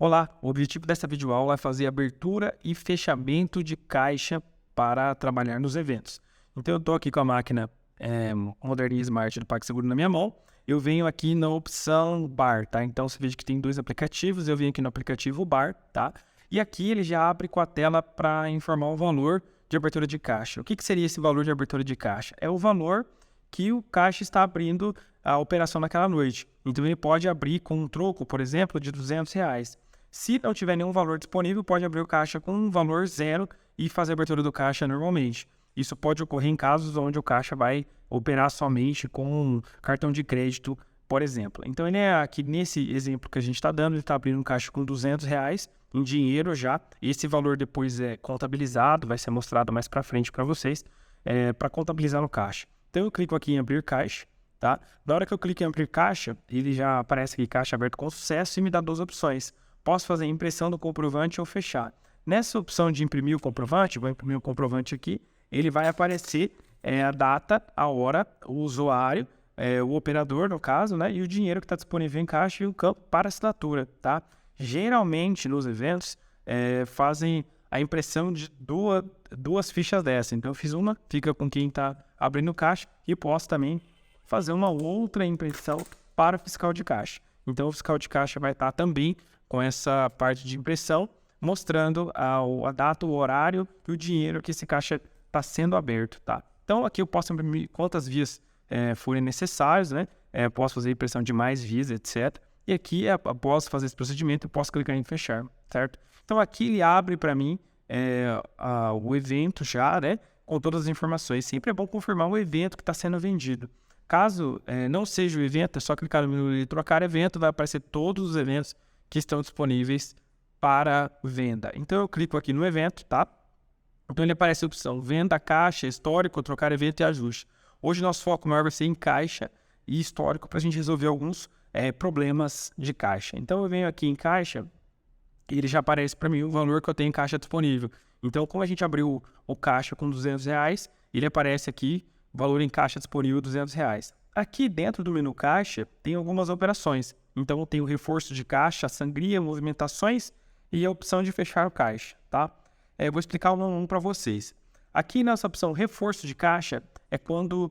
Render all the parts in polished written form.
Olá, o objetivo dessa videoaula é fazer abertura e fechamento de caixa para trabalhar nos eventos. Então eu estou aqui com a máquina Moderninha Smart do PagSeguro na minha mão. Eu venho aqui na opção Bar, tá? Então você veja que tem dois aplicativos, eu venho aqui no aplicativo Bar, tá? E aqui ele já abre com a tela para informar o valor de abertura de caixa. O que seria esse valor de abertura de caixa? É o valor que o caixa está abrindo a operação naquela noite. Então ele pode abrir com um troco, por exemplo, de R$ 200. Se não tiver nenhum valor disponível, pode abrir o caixa com um valor zero e fazer a abertura do caixa normalmente. Isso pode ocorrer em casos onde o caixa vai operar somente com cartão de crédito, por exemplo. Então, ele é aqui nesse exemplo que a gente está dando, ele está abrindo um caixa com R$ 200 em dinheiro já. Esse valor depois é contabilizado, vai ser mostrado mais para frente para vocês, para contabilizar no caixa. Então, eu clico aqui em abrir caixa, tá? Na hora que eu clico em abrir caixa, ele já aparece aqui caixa aberto com sucesso e me dá duas opções. Posso fazer impressão do comprovante ou fechar. Nessa opção de imprimir o comprovante, vou imprimir o comprovante aqui, ele vai aparecer a data, a hora, o usuário, o operador no caso, né, e o dinheiro que está disponível em caixa e o campo para assinatura, tá? Geralmente nos eventos fazem a impressão de duas fichas dessa. Então eu fiz uma, fica com quem está abrindo o caixa e posso também fazer uma outra impressão para o fiscal de caixa. Então o fiscal de caixa vai estar também com essa parte de impressão, mostrando a data, o horário e o dinheiro que esse caixa está sendo aberto, tá? Então aqui eu posso imprimir quantas vias forem necessárias, né? Posso fazer impressão de mais vias, etc. E aqui, após fazer esse procedimento, eu posso clicar em fechar, certo? Então aqui ele abre para mim o evento já, né? Com todas as informações. Sempre é bom confirmar o evento que está sendo vendido. Caso não seja o evento, é só clicar no menu de trocar evento, vai aparecer todos os eventos que estão disponíveis para venda. Então eu clico aqui no evento, tá? Então ele aparece a opção venda, caixa, histórico, trocar evento e ajuste. Hoje nosso foco maior vai ser em caixa e histórico para a gente resolver alguns problemas de caixa. Então eu venho aqui em caixa e ele já aparece para mim o valor que eu tenho em caixa disponível. Então como a gente abriu o caixa com R$ 200, ele aparece aqui o valor em caixa disponível R$ 200. Aqui dentro do menu caixa tem algumas operações. Então, eu tenho o reforço de caixa, sangria, movimentações e a opção de fechar o caixa, tá? Eu vou explicar um para vocês. Aqui nessa opção reforço de caixa é quando,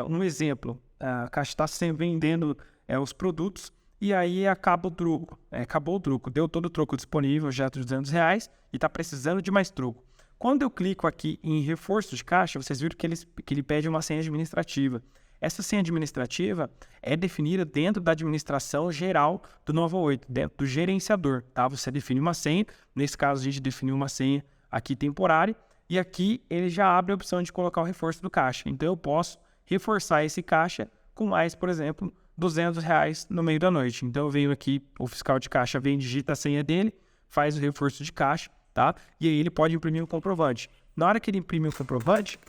um exemplo, a caixa está vendendo os produtos e aí acaba o troco. Acabou o troco, deu todo o troco disponível já de R$ 200 e está precisando de mais troco. Quando eu clico aqui em reforço de caixa, vocês viram que ele pede uma senha administrativa. Essa senha administrativa é definida dentro da administração geral do 98, dentro do gerenciador, tá? Você define uma senha, nesse caso a gente definiu uma senha aqui temporária, e aqui ele já abre a opção de colocar o reforço do caixa. Então eu posso reforçar esse caixa com mais, por exemplo, R$ 200 no meio da noite. Então eu venho aqui, o fiscal de caixa vem, digita a senha dele, faz o reforço de caixa, tá? E aí ele pode imprimir o comprovante. Na hora que ele imprime o comprovante,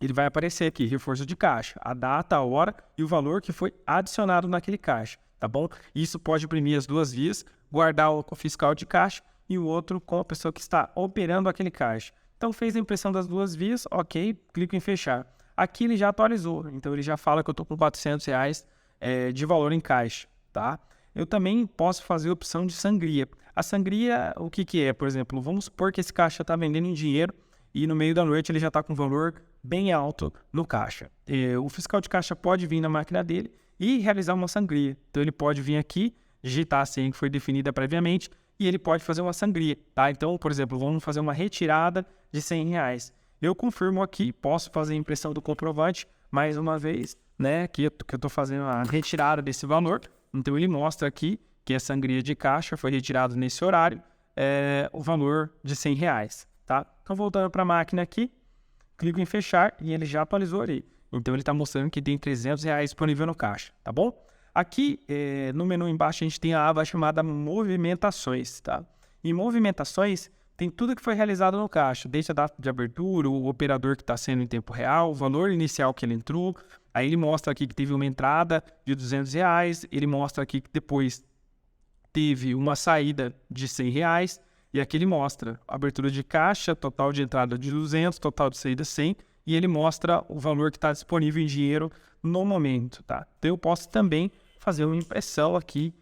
ele vai aparecer aqui, reforço de caixa, a data, a hora e o valor que foi adicionado naquele caixa, tá bom? Isso pode imprimir as duas vias, guardar o fiscal de caixa e o outro com a pessoa que está operando aquele caixa. Então, fez a impressão das duas vias, ok, clico em fechar. Aqui ele já atualizou, então ele já fala que eu estou com R$ 400 de valor em caixa, tá? Eu também posso fazer a opção de sangria. A sangria, o que é? Por exemplo, vamos supor que esse caixa está vendendo em dinheiro e no meio da noite ele já está com valor bem alto no caixa. O fiscal de caixa pode vir na máquina dele e realizar uma sangria. Então ele pode vir aqui, digitar a senha que foi definida previamente e ele pode fazer uma sangria, tá? Então, por exemplo, vamos fazer uma retirada de R$ 100. Eu confirmo aqui, posso fazer a impressão do comprovante mais uma vez, né? Que eu estou fazendo a retirada desse valor. Então ele mostra aqui que a sangria de caixa foi retirada nesse horário, o valor de R$ 100. Tá? Então, voltando para a máquina aqui, clico em fechar e ele já atualizou ali. Então, ele está mostrando que tem R$ 300 disponível no caixa, tá bom? Aqui, no menu embaixo, a gente tem a aba chamada movimentações, tá? Em movimentações, tem tudo que foi realizado no caixa, desde a data de abertura, o operador que está sendo em tempo real, o valor inicial que ele entrou. Aí ele mostra aqui que teve uma entrada de R$ 200, ele mostra aqui que depois teve uma saída de R$ 100, e aqui ele mostra a abertura de caixa, total de entrada de 200, total de saída 100, e ele mostra o valor que está disponível em dinheiro no momento, tá? Então eu posso também fazer uma impressão aqui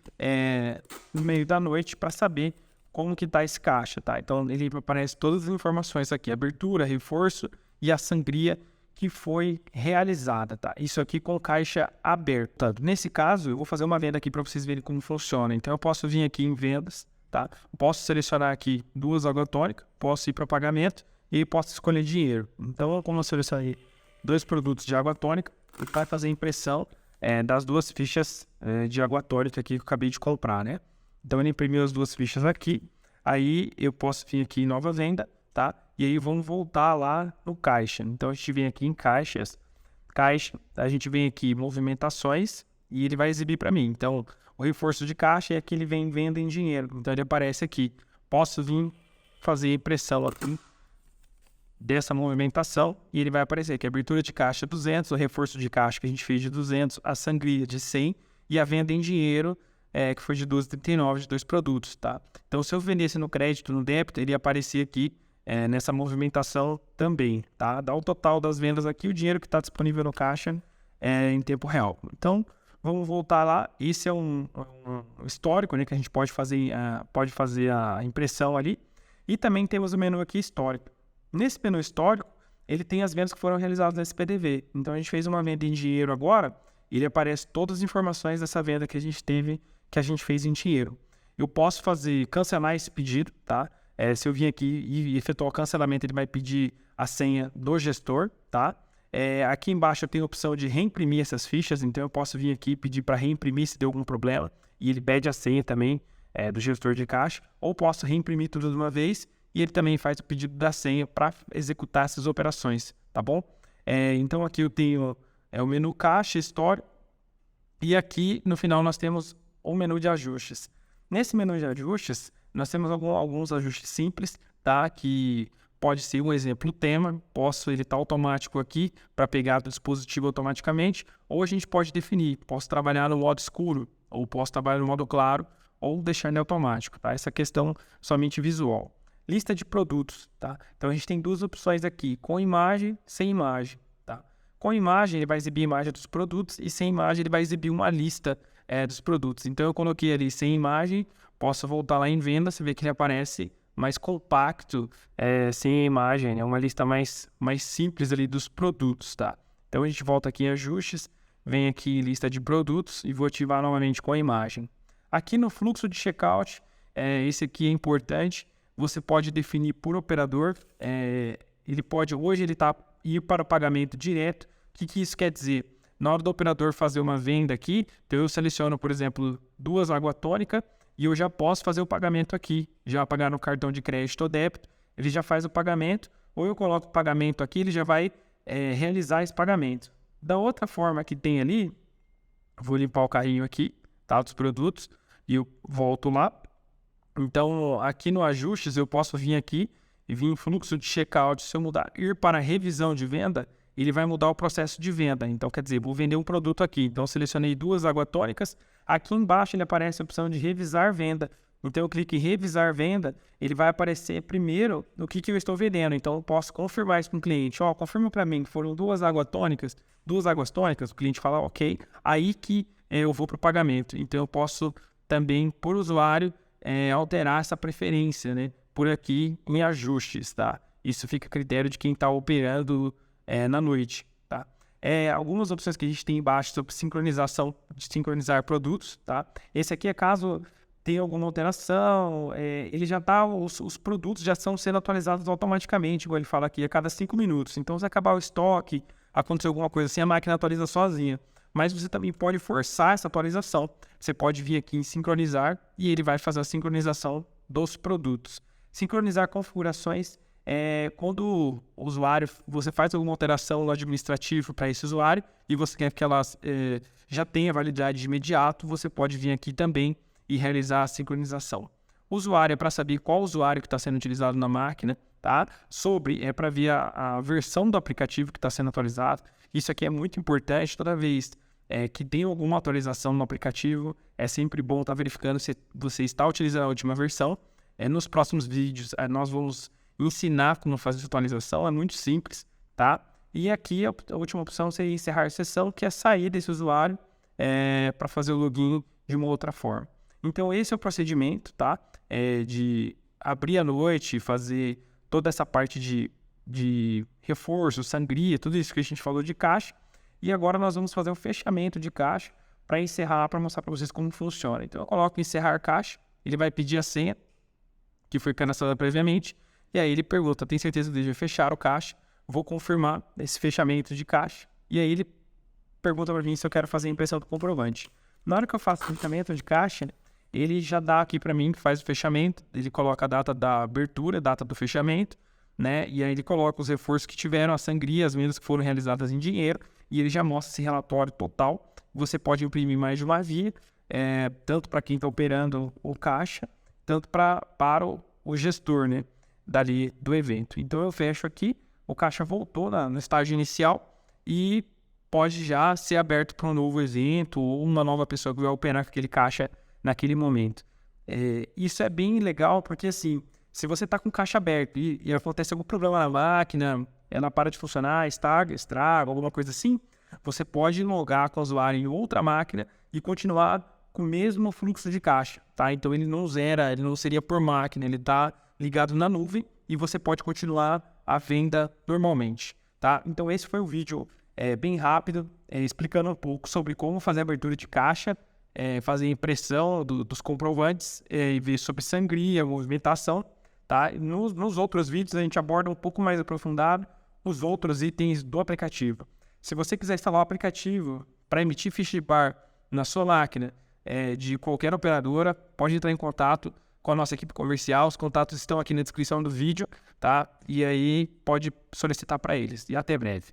no meio da noite para saber como que está esse caixa, tá? Então, ele aparece todas as informações aqui, abertura, reforço e a sangria que foi realizada, tá? Isso aqui com caixa aberta. Nesse caso, eu vou fazer uma venda aqui para vocês verem como funciona. Então, eu posso vir aqui em vendas, tá? Posso selecionar aqui 2 água tônica, posso ir para pagamento e posso escolher dinheiro. Então, como eu selecionei 2 produtos de água tônica, ele vai fazer a impressão das 2 fichas de água tônica aqui que eu acabei de comprar, né? Então, ele imprimiu as 2 fichas aqui. Aí, eu posso vir aqui em nova venda, tá? E aí, vamos voltar lá no caixa. Então, a gente vem aqui em caixas. Caixa, a gente vem aqui em movimentações e ele vai exibir para mim. Então, o reforço de caixa é aqui, ele vem venda em dinheiro. Então, ele aparece aqui. Posso vir fazer a impressão aqui dessa movimentação e ele vai aparecer aqui. A abertura de caixa 200, o reforço de caixa que a gente fez de 200, a sangria de 100 e a venda em dinheiro que foi de 12,39 de 2 produtos, tá? Então, se eu vendesse no crédito, no débito, ele ia aparecer aqui nessa movimentação também, tá? Dá o total das vendas aqui, o dinheiro que está disponível no caixa em tempo real. Então, vamos voltar lá. Esse é um histórico, né, que a gente pode fazer a impressão ali. E também temos o menu aqui histórico. Nesse menu histórico, ele tem as vendas que foram realizadas nesse PDV. Então, a gente fez uma venda em dinheiro agora, ele aparece todas as informações dessa venda que a gente teve, que a gente fez em dinheiro. Eu posso cancelar esse pedido, tá? Se eu vir aqui e efetuar o cancelamento, ele vai pedir a senha do gestor, tá? Aqui embaixo eu tenho a opção de reimprimir essas fichas, então eu posso vir aqui e pedir para reimprimir se deu algum problema, e ele pede a senha também do gestor de caixa, ou posso reimprimir tudo de uma vez, e ele também faz o pedido da senha para executar essas operações, tá bom? Então aqui eu tenho o menu caixa, história, e aqui no final nós temos o menu de ajustes. Nesse menu de ajustes, nós temos alguns ajustes simples, tá? Que pode ser um exemplo, o tema, ele tá automático aqui para pegar do dispositivo automaticamente, ou a gente pode definir, posso trabalhar no modo escuro, ou posso trabalhar no modo claro, ou deixar ele automático, tá? Essa questão somente visual. Lista de produtos, tá? Então a gente tem 2 opções aqui, com imagem, sem imagem, tá? Com imagem ele vai exibir a imagem dos produtos e sem imagem ele vai exibir uma lista dos produtos. Então eu coloquei ali sem imagem, posso voltar lá em venda, você vê que ele aparece mais compacto, sem imagem, é uma lista mais simples ali dos produtos, tá? Então a gente volta aqui em ajustes, vem aqui em lista de produtos e vou ativar novamente com a imagem. Aqui no fluxo de checkout, esse aqui é importante, você pode definir por operador, hoje ele está ir para o pagamento direto. O que isso quer dizer? Na hora do operador fazer uma venda aqui, então eu seleciono, por exemplo, 2 água tônica e eu já posso fazer o pagamento aqui. Já pagar no cartão de crédito ou débito, ele já faz o pagamento, ou eu coloco o pagamento aqui, ele já vai realizar esse pagamento. Da outra forma que tem ali, vou limpar o carrinho aqui, tá, dos produtos, e eu volto lá. Então, aqui no ajustes, eu posso vir aqui e vir em fluxo de checkout. Se eu ir para revisão de venda, ele vai mudar o processo de venda. Então, quer dizer, vou vender um produto aqui. Então, eu selecionei 2 água tônicas. Aqui embaixo, ele aparece a opção de revisar venda. Então, eu clico em revisar venda, ele vai aparecer primeiro no que eu estou vendendo. Então, eu posso confirmar isso com o cliente. Confirma para mim que foram 2 águas tônicas. O cliente fala, ok. Aí que eu vou para o pagamento. Então, eu posso também, por usuário, alterar essa preferência, né? Por aqui em ajustes, tá? Isso fica a critério de quem está operando na noite, tá? Algumas opções que a gente tem embaixo sobre sincronização, de sincronizar produtos, tá? Esse aqui é caso tenha alguma alteração, ele já tá, os produtos já estão sendo atualizados automaticamente, igual ele fala aqui, a cada 5 minutos. Então, se acabar o estoque, acontecer alguma coisa assim, a máquina atualiza sozinha. Mas você também pode forçar essa atualização. Você pode vir aqui em sincronizar e ele vai fazer a sincronização dos produtos. Sincronizar configurações quando o usuário, você faz alguma alteração no administrativo para esse usuário e você quer que elas já tenha validade de imediato, você pode vir aqui também e realizar a sincronização. Usuário é para saber qual usuário que está sendo utilizado na máquina, tá? Sobre para ver a versão do aplicativo que está sendo atualizado. Isso aqui é muito importante toda vez que tem alguma atualização no aplicativo. É sempre bom estar verificando se você está utilizando a última versão. Nos próximos vídeos nós vamos ensinar como fazer essa atualização. É muito simples, tá? E aqui a última opção seria encerrar a sessão, que é sair desse usuário para fazer o login de uma outra forma. Então, esse é o procedimento, tá? De abrir à noite, fazer toda essa parte de reforço, sangria, tudo isso que a gente falou de caixa. E agora nós vamos fazer o fechamento de caixa para encerrar, para mostrar para vocês como funciona. Então, eu coloco encerrar caixa, ele vai pedir a senha, que foi cadastrada previamente, e aí ele pergunta, tem certeza que deseja fechar o caixa? Vou confirmar esse fechamento de caixa, e aí ele pergunta para mim se eu quero fazer a impressão do comprovante. Na hora que eu faço o fechamento de caixa, ele já dá aqui para mim que faz o fechamento, ele coloca a data da abertura, a data do fechamento, né? E aí ele coloca os reforços que tiveram, as sangrias, as vendas que foram realizadas em dinheiro, e ele já mostra esse relatório total. Você pode imprimir mais de uma via, tanto para quem está operando o caixa, tanto para o gestor, né, dali do evento. Então eu fecho aqui, o caixa voltou no estágio inicial e pode já ser aberto para um novo evento ou uma nova pessoa que vai operar com aquele caixa naquele momento. Isso é bem legal porque, assim, se você está com o caixa aberto e acontece algum problema na máquina, ela para de funcionar, estraga, alguma coisa assim, você pode logar com o usuário em outra máquina e continuar com o mesmo fluxo de caixa, tá? Então ele não zera, ele não seria por máquina, ele está ligado na nuvem e você pode continuar a venda normalmente, tá? Então esse foi o vídeo bem rápido, explicando um pouco sobre como fazer a abertura de caixa, fazer a impressão dos comprovantes e ver sobre sangria, movimentação, tá? Nos outros vídeos a gente aborda um pouco mais aprofundado os outros itens do aplicativo. Se você quiser instalar o aplicativo para emitir ficha de bar na sua máquina de qualquer operadora, pode entrar em contato com a nossa equipe comercial. Os contatos estão aqui na descrição do vídeo, tá? E aí pode solicitar para eles. E até breve.